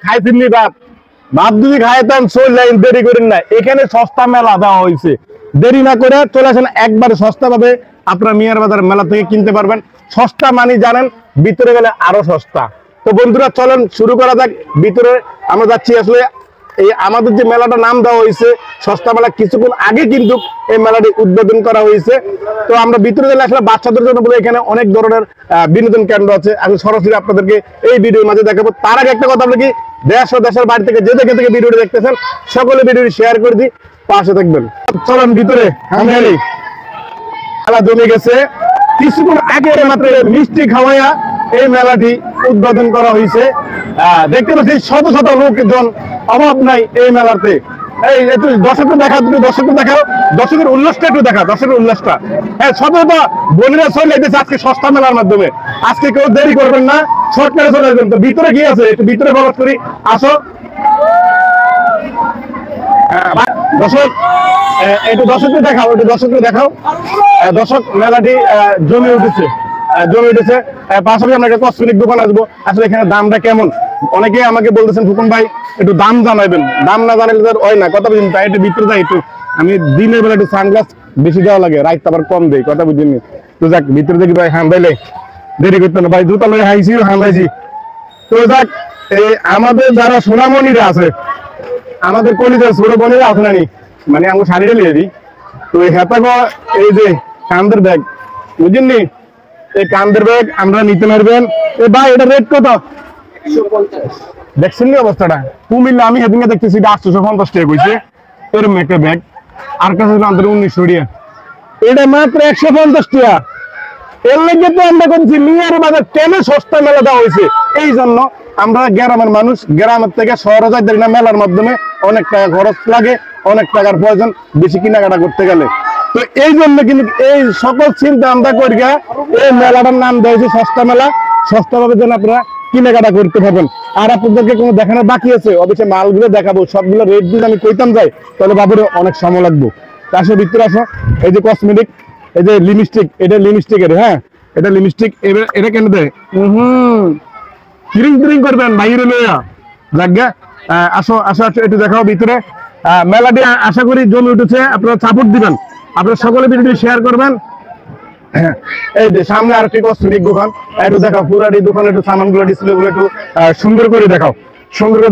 খাইছিনি ভাত ভাত যদি খাইতাম চল লাইন দেরি করেন না এখানে সস্তা মেলা দেওয়া হয়েছে দেরি না করে চলে আসেন একবার সস্তা ভাবে আপনারা মিয়ার বাজার মেলা থেকে কিনতে পারবেন সস্তা মানে জানেন ভিতরে গেলে আরো সস্তা তো বন্ধুরা চলেন শুরু করা যাক ভিতরে আমরা যাচ্ছি আসলে এই আমাদের যে মেলাটার নাম দেওয়া হয়েছে সস্তা মেলা কিছুক্ষণ আগে কিন্তু এই মেলাটি উদ্বোধন করা হয়েছে তো আমরা ভিতরে গেলে আসলে বাচ্চাদের জন্য বলে এখানে অনেক ধরনের বিনোদন কেন্দ্র আছে আমি সরাসরি আপনাদেরকে এই ভিডিওর মাঝে দেখাবো তার আগে একটা কথা বলি কি দেশ ও দেশের বাড়ি থেকে যে থেকে ভিডিওটি দেখতেছেন সকলে ভিডিওটি শেয়ার করে দিই পাশে থাকবেন চলেন ভিতরে খেলা জমে গেছে কিছুক্ষণ আগে মাত্র মিষ্টি খাওয়াইয়া এই মেলাটি উদ্বোধন করা হয়েছে দেখতে পাচ্ছি শত শত লোকজন অভাব নাই এই মেলাতে এই একটু দর্শককে দেখাও তুমি দর্শককে দেখাও দর্শকের উল্লাসটা একটু দেখা দর্শকের উল্লাসটা হ্যাঁ শত শত বোনেরা চলে যাইতেছে আজকে সস্তা মেলার মাধ্যমে আজকে কেউ দেরি করবেন না শর্টকাটে চলে আসবেন তো ভিতরে কি আছে একটু ভিতরে প্রবেশ করি আসো দর্শক একটু দর্শককে দেখাও দর্শক মেলাটি জমে উঠেছে পাশাপাশি আমরা একটা কসমেটিক দোকান আসবো আসলে এখানে দামটা কেমন অনেকে আমাকে বলতেছেন ফুকন ভাই একটু দাম জানাবেন দাম না জানালে তো হয় না কথা বুঝিনি তাই একটু ভিতরে যাই একটু আমি দিনের বেলা একটু সানগ্লাস বেশি দেওয়া লাগে রাইত আবার কম দেই কথা বুঝিনি তো যাক ভিতরে দেখি ভাই হান্দাইলে দেরি করতে না ভাই জুতা লয়ে হাইছি হান্দাইছি তো যাক এই আমাদের যারা সোনামণিরা আছে আমাদের কলিজার ছোট বোনেরা আছে নানি মানে আমি শাড়িটা লিয়ে দিই তো এই হেতাগো এই যে কান্দের ব্যাগ বুঝেননি এই কান্দের ব্যাগ আমরা নিতে পারবেন এই ভাই এটা রেট কত 150 দেখছেন নি অবস্থাটা কুমিল্লা আমি হেদিনকে দেখতেছি 850 টাকা কইছে এরকম একটা ব্যাগ আর কাছে আমাদের 1900 টাকা এটা মাত্র 150 টাকা এর লাগে তো আমরা করছি মিয়ার বাজার কেন সস্তা মেলা দেওয়া হয়েছে এই জন্য আমরা গ্রামের মানুষ গ্রামের থেকে শহরে যাই না মেলার মাধ্যমে অনেক টাকা খরচ লাগে অনেক টাকার প্রয়োজন বেশি কেনাকাটা করতে গেলে তো এই জন্য কিন্তু এই সকল চিন্তা আমরা করি এই মেলাটার নাম দেওয়া হয়েছে সস্তা মেলা সস্তা ভাবে যেন আপনারা কেনাকাটা করতে পারবেন আর আপনাদেরকে কোনো দেখানোর বাকি আছে অবশ্যই মালগুলো দেখাবো সবগুলো রেট যদি আমি কইতাম যাই তাহলে বাবুর অনেক সময় লাগবে আসো ভিতরে আসো এই যে কসমেটিক এই যে লিপস্টিক এটা লিপস্টিকের হ্যাঁ এটা লিপস্টিক এটা কেন দেয় কিরিং করবেন বাইরে লইয়া জায়গা আসো একটু দেখাও ভিতরে মেলাটি আশা করি জমে উঠেছে আপনারা সাপোর্ট দিবেন আপনারা সকলে ভিডিওটি শেয়ার করবেন এই যে সামনে আর একটি কসমেটিক দোকান একটু দেখাও পুরাটি দোকান একটু সামানগুলো ডিসপ্লে গুলো একটু সুন্দর করে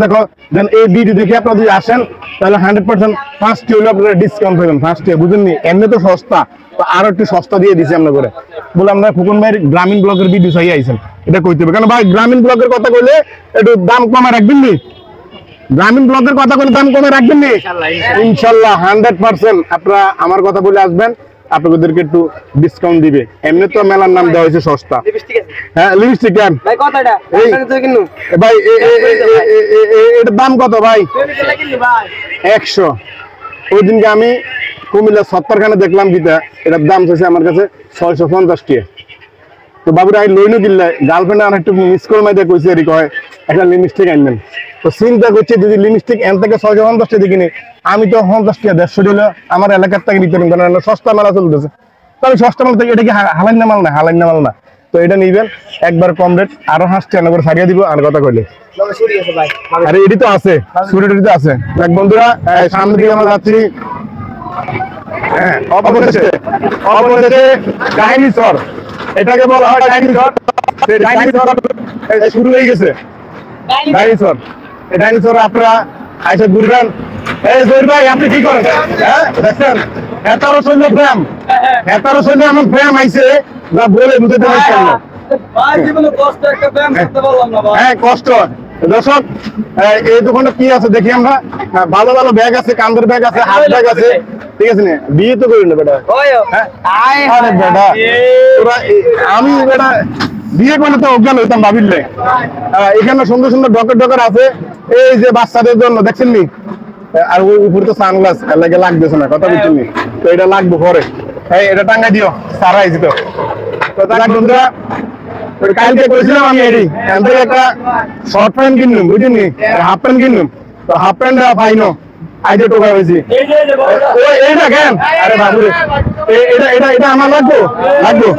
দেখাও দেন এই ভিডিও দেখে আপনারা যদি আসেন তাহলে 100% ফার্স্ট হলে আপনারা ডিসকাউন্ট পাবেন ফার্স্ট বুঝেননি এমনি তো সস্তা তো আরো একটু সস্তা দিয়ে দিছি আমরা করে বলে আমরা ফুকন ভাইয়ের গ্রামীণ ব্লগের ভিডিও চাই আইছেন এটা কইতে হবে কারণ ভাই গ্রামীণ ব্লগের কথা কইলে একটু দাম কমে রাখবেন নি গ্রামীণ ব্লগের কথা বলে দাম কমে রাখবেন নি ইনশাআল্লাহ 100% আপনারা আমার কথা বলে আসবেন আপনাদেরকে একটু ডিসকাউন্ট দিবে এমনি তো মেলার নাম দেওয়া হয়েছে সস্তা হ্যাঁ লিপস্টিক কেন ভাই কতটা ভাই এটার দাম কত ভাই 100 ওই দিনকে আমি কুমিল্লা সত্তরখানে দেখলাম গীতা এটার দাম চাইছে আমার কাছে 650 টাকা তো বাবুরা আই লইনো কিনলে গার্লফ্রেন্ড আর একটু মিস করে মাইতে কইছে এরি কয় একটা লিপস্টিক আনবেন তো চিন্তা করছি যদি লিপস্টিক এন থেকে 650 টাকা কিনে আমি তো 50 টাকা 150 দিলে আমার এলাকার থেকে নিতে পারেন কারণ সস্তা মেলা চলতেছে তো আমি সস্তা মেলা থেকে এটা কি হালাইন না মাল না তো এটা নিবেন একবার কম রেট আরো 5 টাকা করে ছাড়িয়ে দিব আর কথা কইলে আরে এডি তো আছে সুরিটি তো আছে এক বন্ধুরা সামনে দিকে আমরা যাচ্ছি হ্যাঁ অবশেষে ডাইনোসর এটাকে বলা হয় ডাইনোসর সেই ডাইনোসর শুরু হয়ে গেছে ডাইনোসর আপনারা আইসা ঘুরবেন এই জহির ভাই আপনি কি করেন হ্যাঁ দেখছেন 1700 সৈন্য আমার প্রেম আইছে যা বলে বুঝতে পারছেন না ভাই জীবনে কষ্ট একটা প্রেম করতে পারলাম না ভাই হ্যাঁ কষ্ট দর্শক এই দোকানে কি আছে দেখি আমরা ভালো ভালো ব্যাগ আছে কান্দের ব্যাগ আছে হাত ব্যাগ আছে ঠিক আছে না বিয়ে তো করি না বেটা আরে বেটা আমি বেটা বিয়ে করলে তো অজ্ঞান হইতাম ভাবিলে এখানে সুন্দর সুন্দর ডকার আছে এই যে বাচ্চাদের জন্য দেখছেন নি আর ওই উপরে তো সানগ্লাস লাগে লাগতেছে না কথা বুঝছেন নি তো এটা লাগবে পরে এই এটা টাঙ্গাই দিও সারা আইছি তো বন্ধুরা কালকে করেছিলাম আমি এডি এখান একটা শর্ট প্যান্ট কিনলাম বুঝছেন নি হাফ প্যান্ট কিনলাম তো হাফ প্যান্ট পাইনো আইডে টোকা হয়েছি এইটা কেন আরে বাবুরে এটা এটা এটা আমার লাগবো লাগবো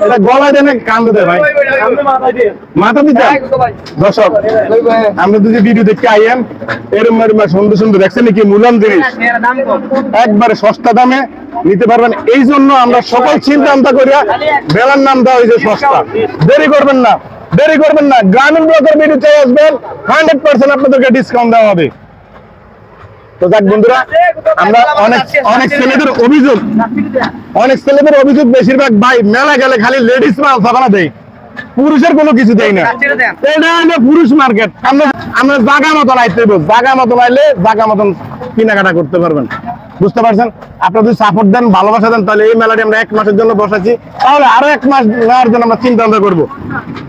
এটা গলায় দেন কান্দে দেয় ভাই মাথা দিতে দর্শক আমরা যদি ভিডিও দেখতে আইয়েন এরম সুন্দর সুন্দর দেখছেন কি মূল্যায়ন জিনিস একবারে সস্তা দামে নিতে পারবেন। এই জন্য আমরা সকল চিন্তা করিয়া মেলার নাম দেওয়া হয়েছে সস্তা। দেরি করবেন না, দেরি করবেন না, গ্রামীণ ব্লকের ভিডিও চাই আসবেন, 100% আপনাদেরকে ডিসকাউন্ট দেওয়া হবে। তো যাক বন্ধুরা, আমরা অনেক ছেলেদের অভিযোগ বেশিরভাগ ভাই মেলা গেলে খালি লেডিস মাল সাবানা দেয়, পুরুষের কোনো কিছু দেয় না। এটা হলো পুরুষ মার্কেট। আমরা জায়গা মতন আইতে জায়গা মতন আইলে জায়গা মতন কেনাকাটা করতে পারবেন। বুঝতে পারছেন? আপনারা যদি সাপোর্ট দেন, ভালোবাসা দেন, তাহলে এই মেলাটি আমরা 1 মাসের জন্য বসাচ্ছি, তাহলে আরো 1 মাস নেওয়ার জন্য আমরা চিন্তা ভাবনা করবো।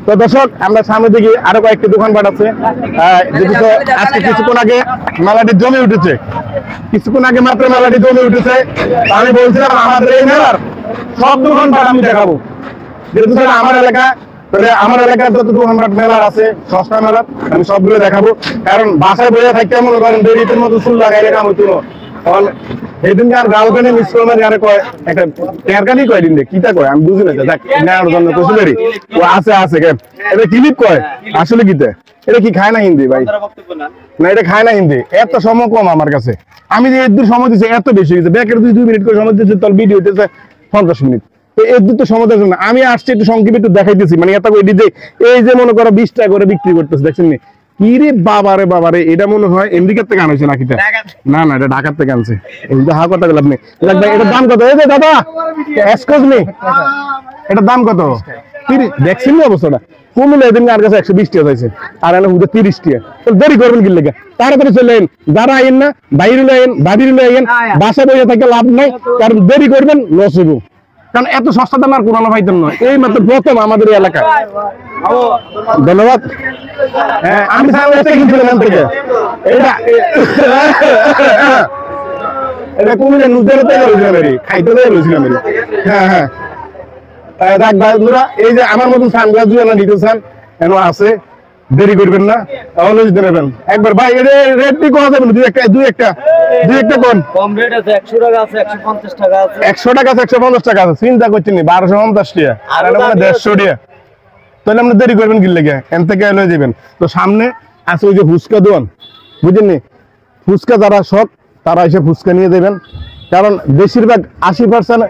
তো দর্শক, আমরা সামনে দিকে আরো কয়েকটি দোকানপাট আছে। আজকে কিছুক্ষণ আগে মেলাটি জমে উঠেছে, কিছুক্ষণ আগে মাত্র মেলাটি জমে উঠেছে। আমি বলছিলাম আমাদের এই মেলার সব দোকানপাট আমি দেখাবো, যেহেতু আমার এলাকা, তাহলে আমার এলাকার যত দোকানপাট মেলার আছে সস্তা মেলার আমি সবগুলো দেখাবো। কারণ বাসায় বসে থাকতে মনে করেন দেরিতের মতো চুল লাগাই কাম হইতো। সেদিনকার গার্লফ্রেন্ডে মিস করলাম যারা কয় একটা টেরকানি কয় দিন কিটা কয় আমি বুঝি না, দেখ নেওয়ার জন্য কচুরি ও আছে কেন এটা ক্লিপ কয় আসলে কিতে এটা কি খায় না হিন্দি ভাই? না এটা খায় না হিন্দি। এত সময় কম আমার কাছে, আমি যে এর সময় দিচ্ছি এত বেশি গেছে। ব্যাকের 2 মিনিট করে সময় দিচ্ছে, তোর ভিডিও হইতেছে 50 মিনিট। এর তো সময় দেওয়ার জন্য আমি আসছি একটু সংক্ষেপে একটু দেখাইতেছি। মানে এত করে যে এই যে মনে করো 20 টাকা করে বিক্রি করতেছে, দেখছেন নি? কি রে বাবারে, এটা মনে হয় আমেরিকার থেকে আনছে নাকি? না না, এটা ঢাকার থেকে আনছে। এই যে হা কথা বললাম, এটার দাম কত? এই যে দাদা এক্সকিউজ মি, এটার দাম কত? দেখছেন না অবস্থাটা? কমিলে এদিন আর কাছে 120 টাকা চাইছে, আর এনে হুদে 30 টাকা। দেরি করবেন কি লেগে? তাড়াতাড়ি চলে আইন, যারা আইন না বাইরে আইন, ভাবির আইন, বাসা বসে থাকলে লাভ নাই। কারণ দেরি করবেন লস হইব। কারণ এত সস্তা দাম আর কোরআন পাইতেন নয়, এই মাত্র প্রথম আমাদের এলাকায়। ধন্যবাদ। হ্যাঁ, আমি কিনছিলাম থেকে এটা কুমিল্লা নুজের খাইতে রয়েছিলাম। হ্যাঁ, এই যে আমার মতন সানগ্লাস নিতে চান কেন আছে, দেরি করবেন না, তাহলে দিতে নেবেন একবার। ভাই এর রেট কি করা যাবে? দুই একটা কোন কম রেট আছে, 100 টাকা আছে, 150 টাকা আছে, 100 টাকা আছে, 150 টাকা আছে। চিন্তা করছেন 1250 টাকা আর এটা মানে 150 টাকা। তাহলে আপনি দেরি করবেন কি লেগে? এন থেকে লয়ে যাবেন। তো সামনে আছে ওই যে ফুচকা দোকান, বুঝলেন? ফুচকা যারা শখ তারা এসে ফুচকা নিয়ে দেবেন। কারণ বেশিরভাগ 80%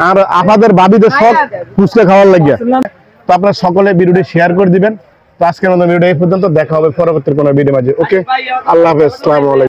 আর আপনাদের ভাবিদের শখ ফুচকা খাওয়ার লাগে। তো আপনারা সকলে ভিডিওটি শেয়ার করে দিবেন। তো আজকের মতো ভিডিও এই পর্যন্ত, দেখা হবে পরবর্তী কোনো ভিডিও মাঝে। ওকে, আল্লাহ হাফেজ, আসসালামু আলাইকুম।